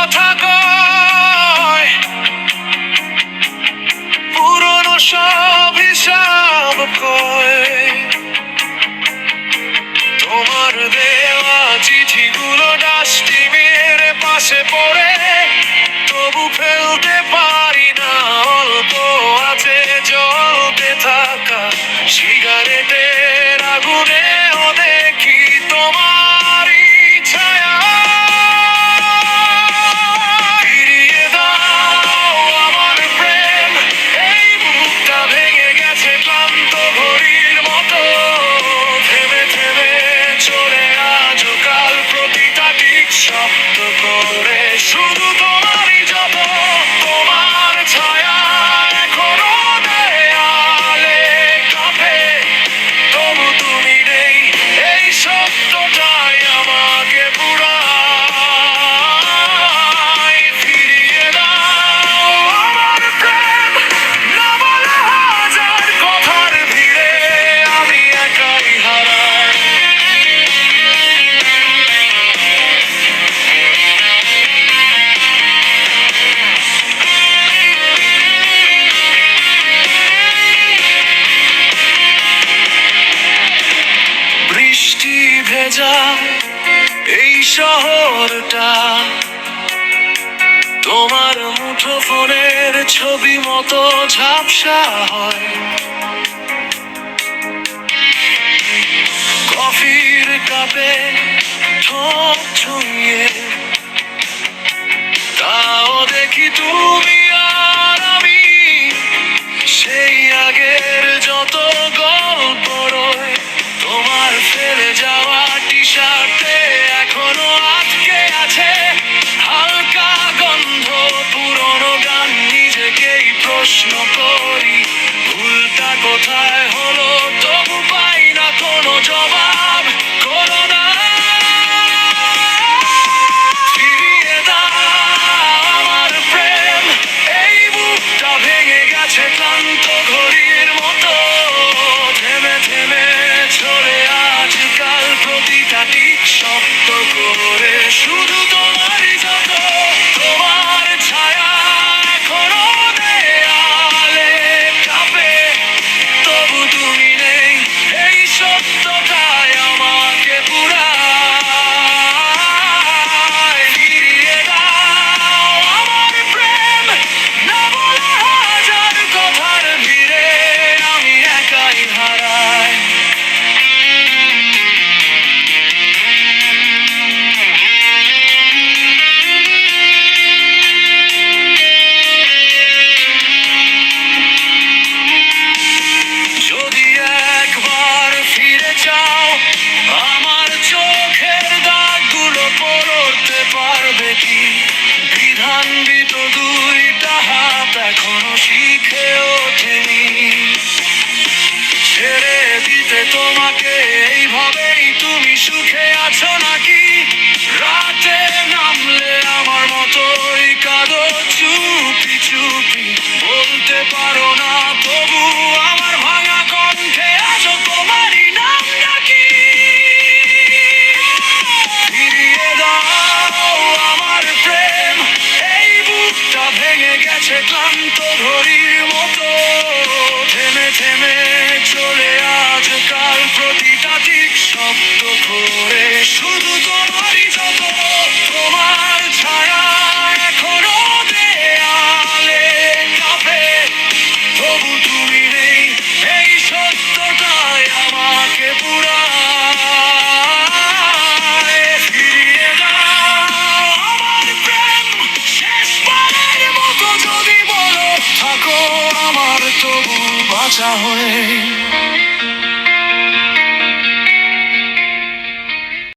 কথা কয়, পুরনো সব হিসাব কয়। তোমার দেওয়া চিঠিগুলো ডাস্টবিনের পাশে পড়ে, তবু ফেলতে পারি না। অল্প আছে জ্বলতে থাকা সিগারেটের আগুনেও দেখি তোমারই ছায়া। ফিরিয়ে দাও আমার প্রেম, এই বুকটা ভেঙে গেছে ক্লান্ত ঘড়ির মতো। থেমে থেমে চলে আজ কাল প্রতিটা ঠিক শব্দ করে। শুধু তোমারই যত, তোমার ছায়া এখনো দেয়ালে কাঁপে, তবু তুমি নেই, এই সত্যটাই আমাকে পুরায়। ফিরিয়ে দাও আমার প্রেম, না বলা হাজার কথার ভিড়ে আমি একাই হারাই। বৃষ্টি ভেজা এই শহরটা তোমার মুঠো ফোনের ছবি মতো ঝাপসা হয়। কফির কাপে ঠোঁট ছুঁয়ে তাও দেখি তুমি আর আমি সেই আগের যত গল্প রয়। তোমার ফেলে যাওয়া টি শার্টে এখনো আটকে আছে হালকা গন্ধ পুরনো গান। নিজেকেই প্রশ্ন করি ভুলটা কোথায় হলো, তবু পাই না কোনো জবাব। করো না, ফিরিয়ে দাও আমার প্রেম, এই বুকটা ভেঙে গেছে ক্লান্ত ঘড়ির মতো। থেমে থেমে চলে আজকাল প্রতিটা ঠিক শব্দ করে। শুধু তোমারই যত, তোমার ছায়া এখনো দেয়ালে কাঁপে, তবু তুমি নেই, এই সত্যটাই আমাকে পুরায়। ফিরিয়ে দাও আমার প্রেম, না বলা হাজার কথার ভিড়ে আমি একাই হারাই। যদি একবার ফিরে যাও, আমার চোখের দাগগুলো পড়তে পারবে কি? বিধানবিত দুইটা হাত এখনো শিখে ওঠেনি ছেড়ে দিতে তোমাকে। এইভাবেই তুমি সুখে আছো নাকি? রাতে নামলে আমার মতোই কাঁদো চুপি চুপি, বলতে পারো না তবু আমার ভাঙা কণ্ঠে আছো তোমারই নাম নাকি? ফিরিয়ে দাও আমার প্রেম, এই বুকটা ভেঙে গেছে ক্লান্ত ঘড়ির মতো। থেমে থেমে চলে আজকাল প্রতিটা ঠিক শব্দ করে। শুধু তোমারই যত, তোমার ছায়া এখনো দেয়ালে কাঁপে, তবু তুমি নেই, এই সত্যটাই আমাকে পুরায়। ফিরিয়ে দাও আমার প্রেম, শেষবারের মতো যদি বলো থাকো আমার তবু বাঁচা হয়ে।